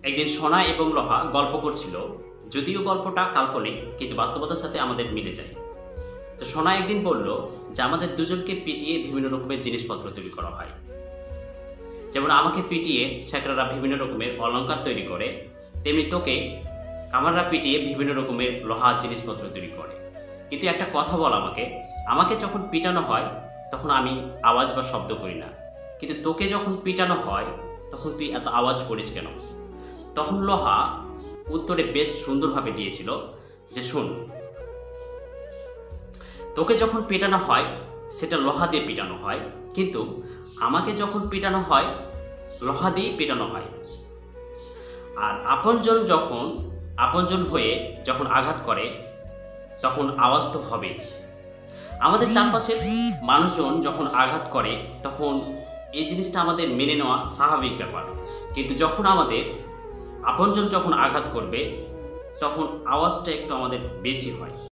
একদিন সোনা এবং লোহা গল্প করছিল। যদিও গল্পটা কাল্পনিক, কিন্তু বাস্তবতার সাথে আমাদের মিলে যায়। তো সোনা একদিন বলল যে আমাদের দুজনকে পিটিয়ে বিভিন্ন রকমের জিনিসপত্র তৈরি করা হয়। যেমন আমাকে পিটিয়ে শেখরারা বিভিন্ন রকমের অলংকার তৈরি করে, তেমনি তোকে কামাররা পিটিয়ে বিভিন্ন রকমের লোহা জিনিসপত্র তৈরি করে। কিন্তু একটা কথা বল আমাকে, আমাকে যখন পিটানো হয় তখন আমি আওয়াজ বা শব্দ করি না, কিন্তু তোকে যখন পিটানো হয় তখন তুই এত আওয়াজ করিস কেন? তখন লোহা উত্তরে বেশ সুন্দরভাবে দিয়েছিল যে শোন, তোকে যখন পিটানো হয় সেটা লোহা দিয়ে পিটানো হয়, কিন্তু আমাকে যখন পিটানো হয় লোহা দিয়ে পিটানো হয়। আর আপনজন হয়ে যখন আঘাত করে তখন আওয়াজ তো হবেই। আমাদের চারপাশের মানুষজন যখন আঘাত করে তখন এই জিনিসটা আমাদের মেনে নেওয়া স্বাভাবিক ব্যাপার, কিন্তু যখন আমাদের আপনজন যখন আঘাত করবে তখন আওয়াজটা একটু আমাদের বেশি হয়।